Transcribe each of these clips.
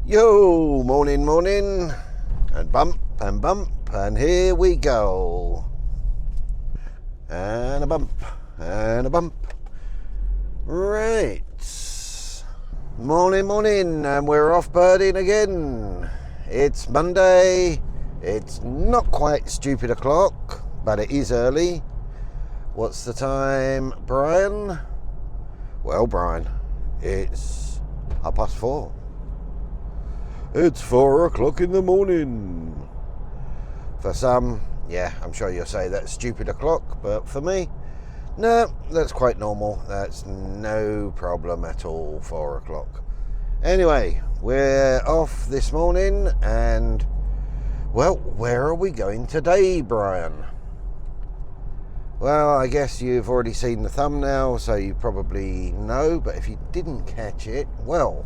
Yo, morning, and bump, and here we go. And a bump, and a bump. Right. Morning, and we're off birding again. It's Monday. It's not quite stupid o'clock, but it is early. What's the time, Brian? Well, Brian, it's 4:30. It's 4 o'clock in the morning. For some, yeah, I'm sure you'll say that's stupid o'clock, but for me, no, that's quite normal. That's no problem at all, 4 o'clock. Anyway, we're off this morning, and, well, where are we going today, Brian? Well, I guess you've already seen the thumbnail, so you probably know, but if you didn't catch it, well,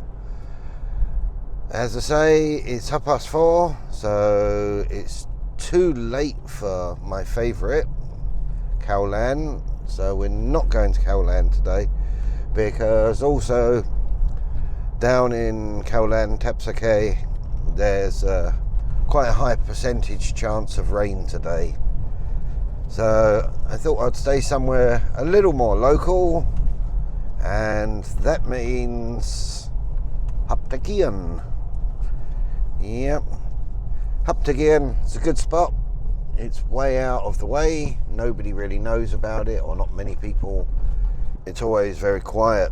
as I say, it's 4:30, so it's too late for my favourite, Khao-Lan. So we're not going to Khao-Lan today, because also down in Khao-Lan, Tapsakay, there's quite a high percentage chance of rain today. So I thought I'd stay somewhere a little more local, and that means Hup Takhian. Yep, Hup Takhian, it's a good spot. It's way out of the way. Nobody really knows about it, or not many people. It's always very quiet.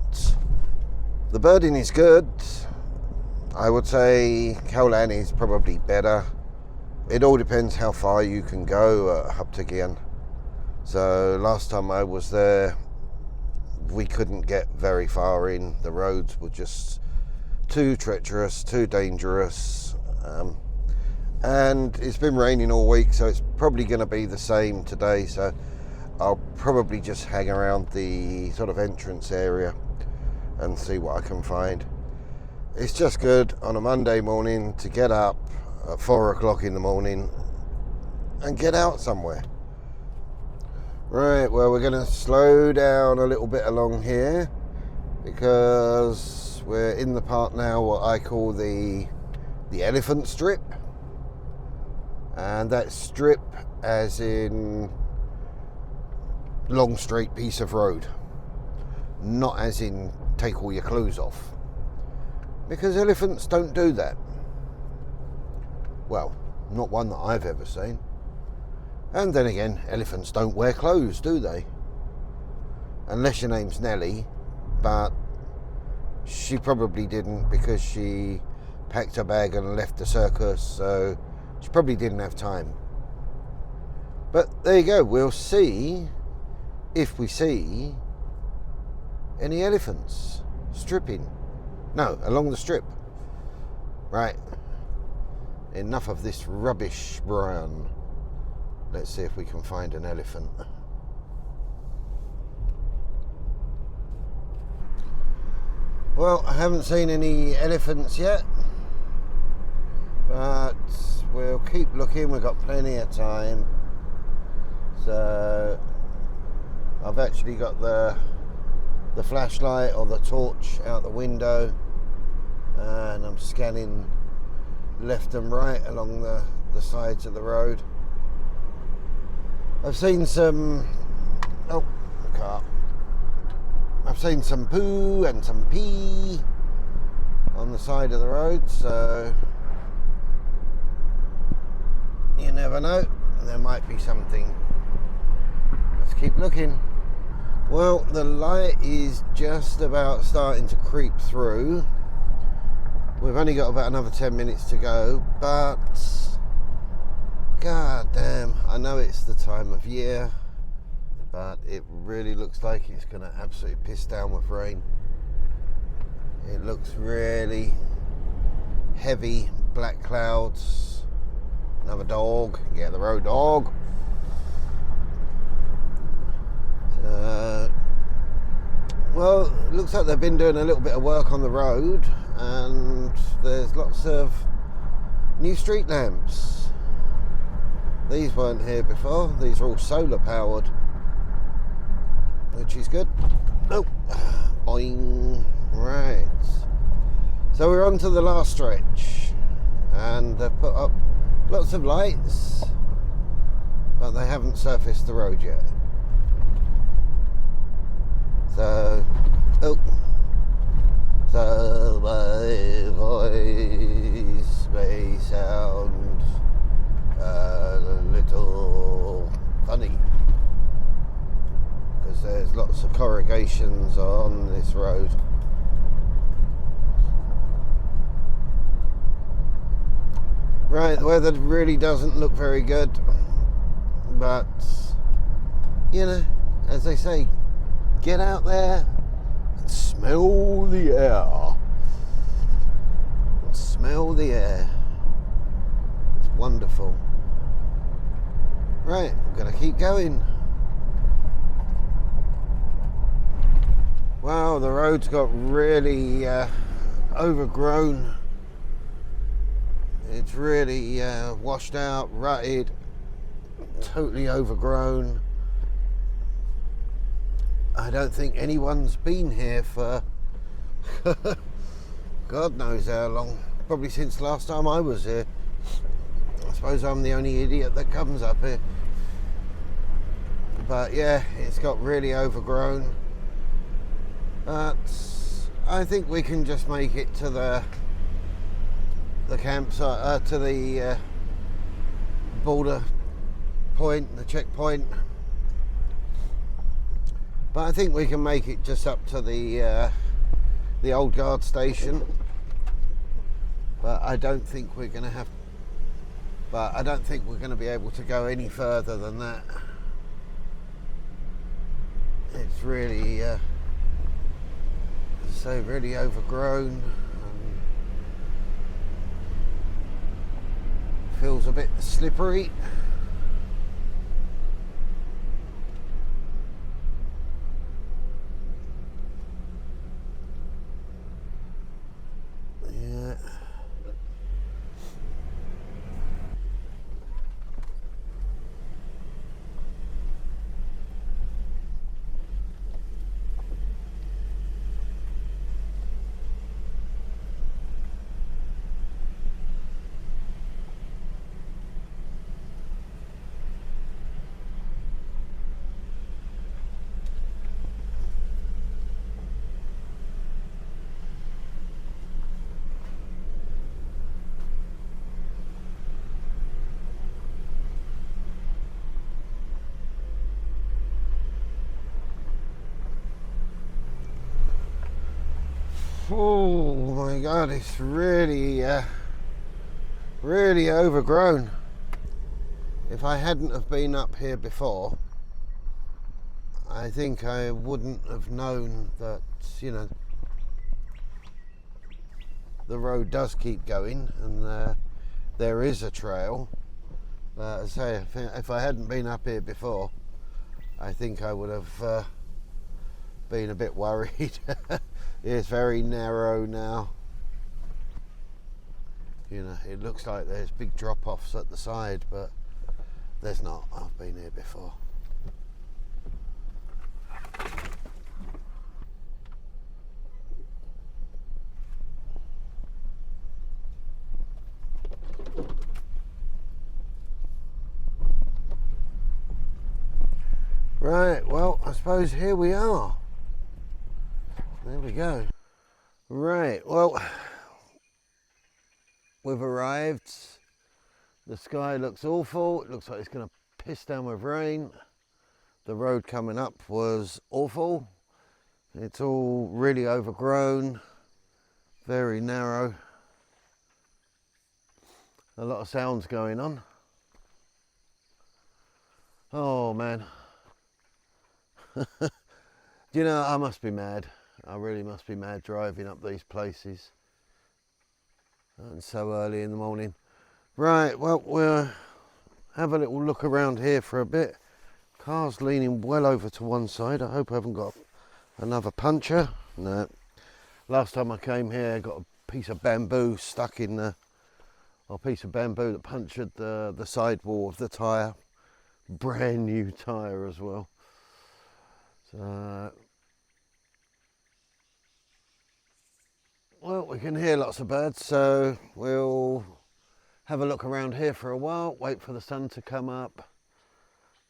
The birding is good. I would say Khao-Lan is probably better. It all depends how far you can go at Hup Takhian. So last time I was there, we couldn't get very far in. The roads were just too treacherous, too dangerous, and it's been raining all week, so it's probably going to be the same today. So I'll probably just hang around the sort of entrance area and see what I can find. It's just good on a Monday morning to get up at 4 o'clock in the morning and get out somewhere. Right, well, we're going to slow down a little bit along here, because we're in the part now what I call the elephant strip, and that strip as in long straight piece of road, not as in take all your clothes off, because elephants don't do that. Well, not one that I've ever seen. And then again, elephants don't wear clothes, do they? Unless your name's Nelly, but she probably didn't, because she packed her bag and left the circus, so she probably didn't have time. But there you go, we'll see if we see any elephants stripping. No, along the strip. Right, enough of this rubbish, Brian. Let's see if we can find an elephant. Well, I haven't seen any elephants yet, but we'll keep looking. We've got plenty of time. So I've actually got the flashlight or the torch out the window, and I'm scanning left and right along the sides of the road. I've seen some, I've seen some poo and some pee on the side of the road, so you never know, there might be something. Let's keep looking. Well, the light is just about starting to creep through. We've only got about another 10 minutes to go, but god damn, I know it's the time of year, but it really looks like it's going to absolutely piss down with rain. It looks really heavy, black clouds. Another dog, get the road dog. Well, it looks like they've been doing a little bit of work on the road, and there's lots of new street lamps. These weren't here before. These are all solar powered, which is good. Oh, boing. Right. So we're on to the last stretch, and they've put up lots of lights, but they haven't surfaced the road yet. So, so my voice may sound a little funny, because there's lots of corrugations on this road. Right, the weather really doesn't look very good, but you know, as they say, get out there and smell the air. Smell the air. It's wonderful. Right, I'm gonna keep going. Wow, the road's got really overgrown. It's really washed out, rutted, totally overgrown. I don't think anyone's been here for God knows how long. Probably since last time I was here. I suppose I'm the only idiot that comes up here. But yeah, it's got really overgrown. But I think we can just make it to the campsite, to the border point, the checkpoint. But I think we can make it just up to the old guard station. But I don't think we're going to have. But I don't think we're going to be able to go any further than that. It's really, so really overgrown. Feels a bit slippery. Yeah. Oh my God, it's really, really overgrown. If I hadn't have been up here before, I think I wouldn't have known that, you know, the road does keep going and there is a trail. As I say, if I hadn't been up here before, I think I would have been a bit worried. It's very narrow now. You know, it looks like there's big drop-offs at the side, but there's not. I've been here before. Right, well, I suppose here we are. There we go. Right, well, we've arrived. The sky looks awful. It looks like it's going to piss down with rain. The road coming up was awful. It's all really overgrown, very narrow. A lot of sounds going on. Oh man. Do you know, I must be mad. I really must be mad driving up these places. And so early in the morning. Right, well, we'll have a little look around here for a bit. Car's leaning well over to one side. I hope I haven't got another puncture. No. Last time I came here, I got a piece of bamboo stuck in the, or a piece of bamboo that punctured the sidewall of the tyre. Brand new tyre as well. So Well, we can hear lots of birds, so we'll have a look around here for a while, wait for the sun to come up.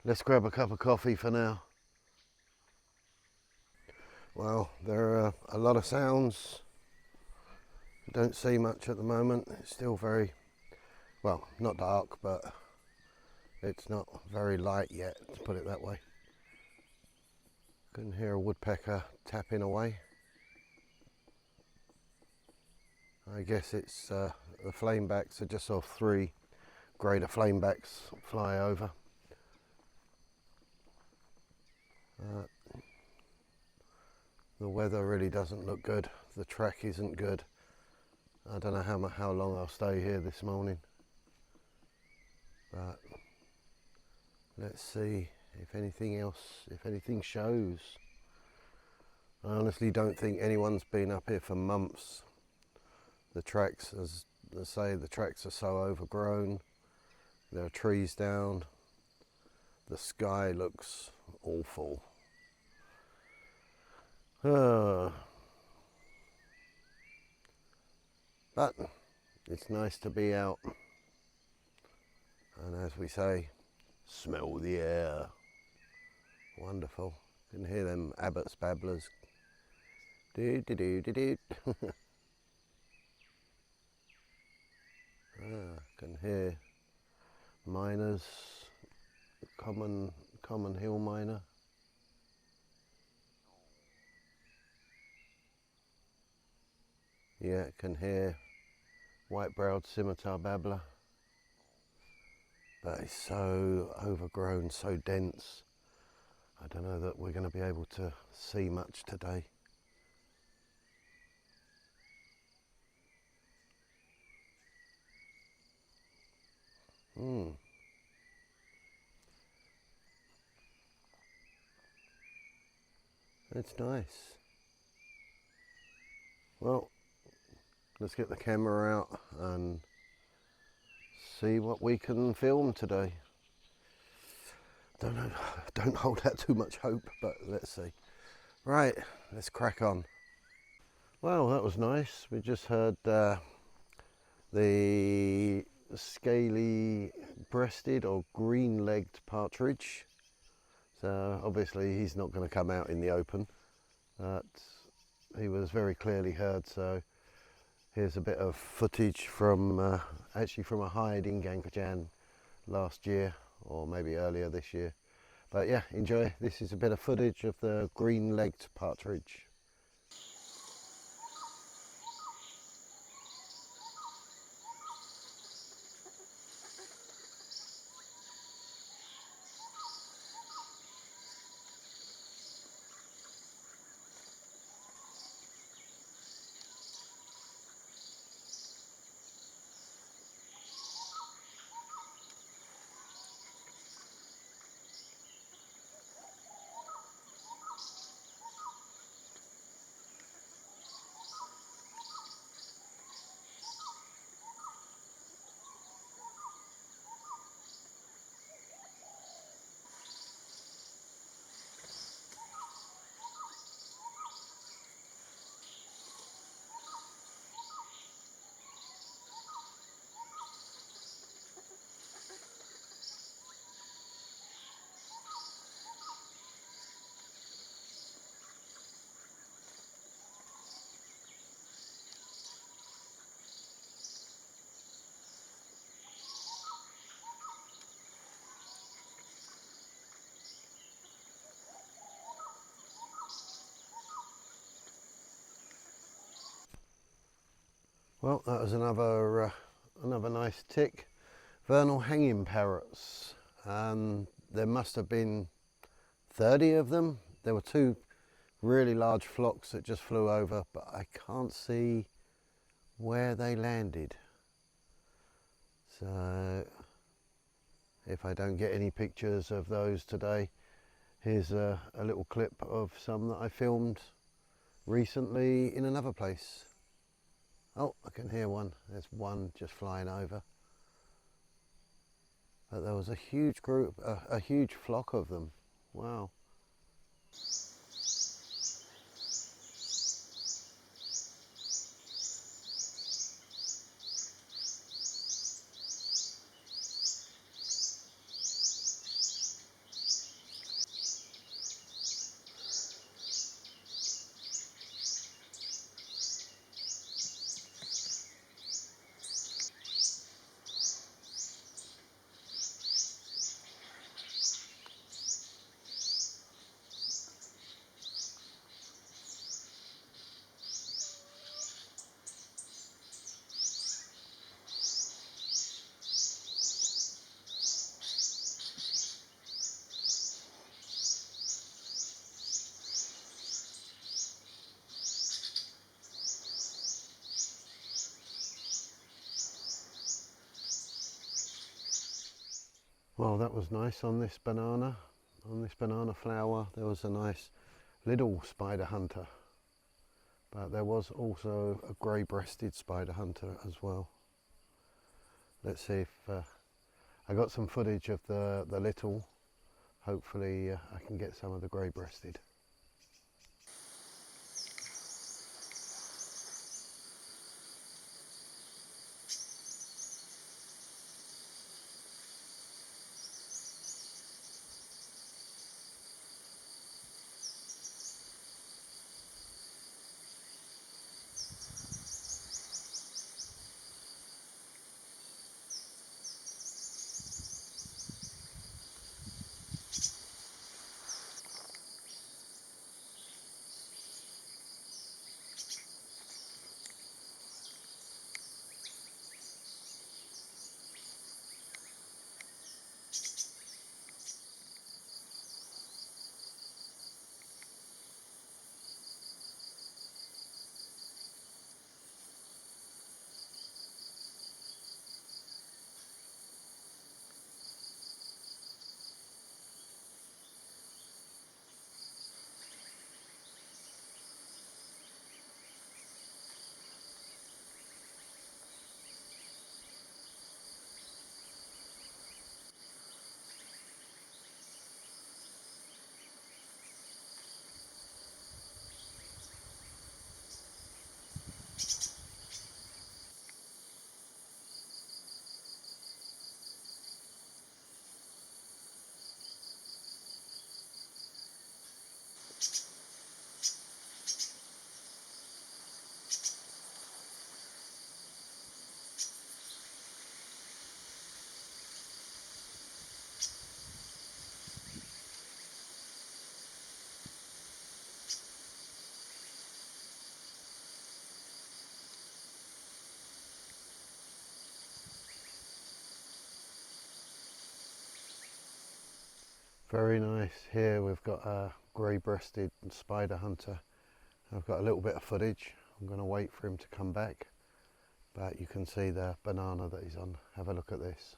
Let's grab a cup of coffee for now. Well, there are a lot of sounds. Don't see much at the moment. It's still very, well, not dark, but it's not very light yet, to put it that way. Can hear a woodpecker tapping away. I guess it's the flamebacks. I just saw 3 greater flamebacks fly over. The weather really doesn't look good. The track isn't good. I don't know how long I'll stay here this morning. But let's see if anything shows. I honestly don't think anyone's been up here for months. The tracks, as I say, the tracks are so overgrown. There are trees down. The sky looks awful. But it's nice to be out. And as we say, smell the air. Wonderful. You can hear them Abbott's babblers. Do do do do do. Can hear miners, common hill miner. Yeah, can hear white-browed scimitar babbler. But it's so overgrown, so dense. I don't know that we're going to be able to see much today. It's nice. Well, let's get the camera out and see what we can film today. Don't know, don't hold out too much hope, but let's see. Right, let's crack on. Well, that was nice. We just heard the scaly breasted or green-legged partridge. So obviously he's not going to come out in the open, but he was very clearly heard. So here's a bit of footage from actually from a hide in Gangkajan last year, or maybe earlier this year. But yeah, enjoy. This is a bit of footage of the green-legged partridge. Well, that was another nice tick. Vernal hanging parrots. There must have been 30 of them. There were 2 really large flocks that just flew over, but I can't see where they landed. So if I don't get any pictures of those today, here's a little clip of some that I filmed recently in another place. Oh, I can hear one. There's one just flying over. But there was a huge group, a huge flock of them. Wow. Well, that was nice on this banana flower. There was a nice little spider hunter, but there was also a grey-breasted spider hunter as well. Let's see if I got some footage of the little. Hopefully I can get some of the grey-breasted. Very nice. Here we've got a grey-breasted spider hunter. I've got a little bit of footage. I'm going to wait for him to come back, but you can see the banana that he's on. Have a look at this.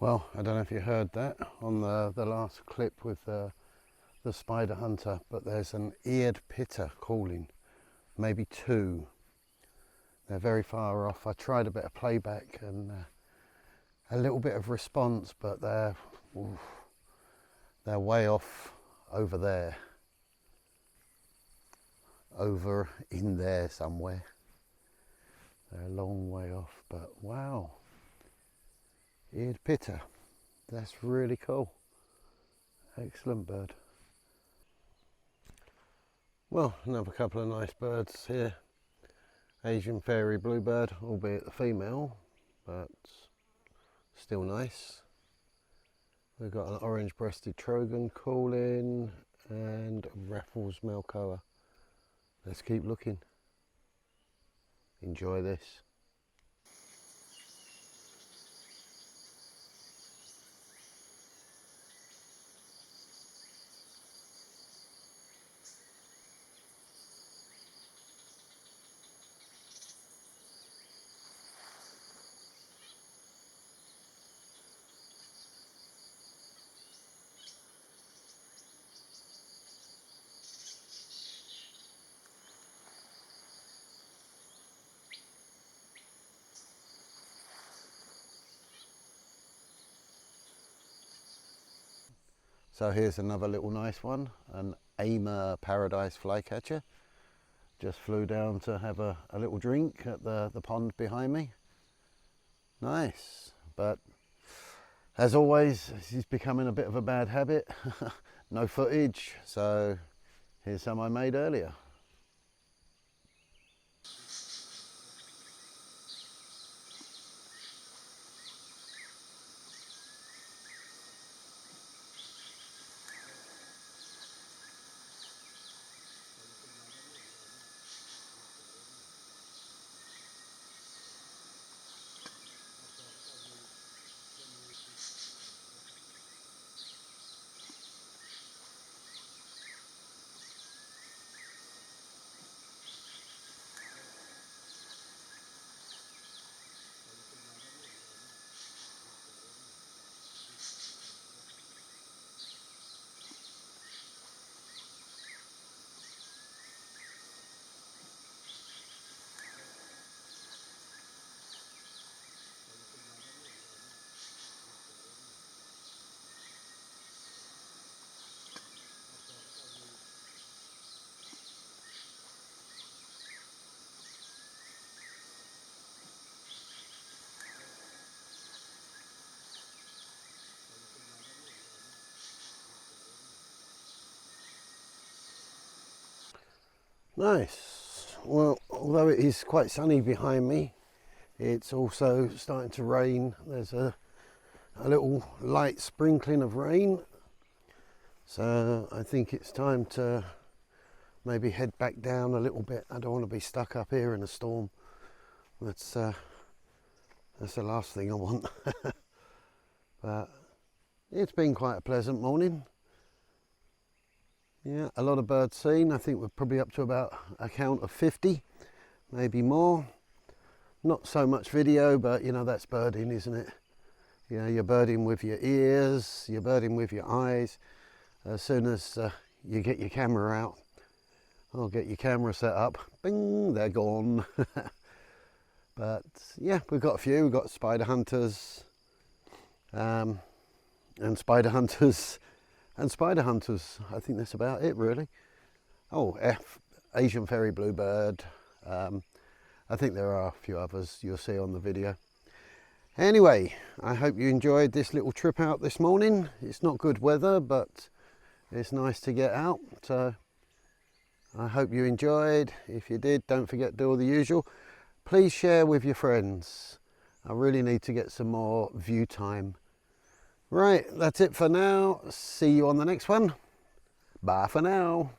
Well, I don't know if you heard that on the last clip with the spider hunter, but there's an eared pitter calling, maybe two. They're very far off. I tried a bit of playback and a little bit of response, but they're way off over there, over in there somewhere. They're a long way off, but wow. Eared pitter, that's really cool. Excellent bird. Well, another couple of nice birds here. Asian fairy bluebird, albeit the female, but still nice. We've got an orange-breasted Trogon calling and Raffles Malcoa. Let's keep looking. Enjoy this. So here's another little nice one, an Aimer Paradise flycatcher. Just flew down to have a little drink at the pond behind me. Nice, but as always, this is becoming a bit of a bad habit. No footage, so here's some I made earlier. Nice. Well, although it is quite sunny behind me, it's also starting to rain. There's a little light sprinkling of rain. So I think it's time to maybe head back down a little bit. I don't want to be stuck up here in a storm. That's the last thing I want. But it's been quite a pleasant morning. Yeah, a lot of birds seen. I think we're probably up to about a count of 50, maybe more. Not so much video, but you know, that's birding, isn't it? You know, you're birding with your ears, you're birding with your eyes. As soon as you get your camera out, or get your camera set up, bing, they're gone. But yeah, we've got a few. We've got Spiderhunters, and Spiderhunters. And Spiderhunters, I think that's about it really. Oh, Asian Fairy Bluebird. I think there are a few others you'll see on the video. Anyway, I hope you enjoyed this little trip out this morning. It's not good weather, but it's nice to get out. So I hope you enjoyed. If you did, don't forget to do all the usual. Please share with your friends. I really need to get some more view time. Right, that's it for now. See you on the next one. Bye for now.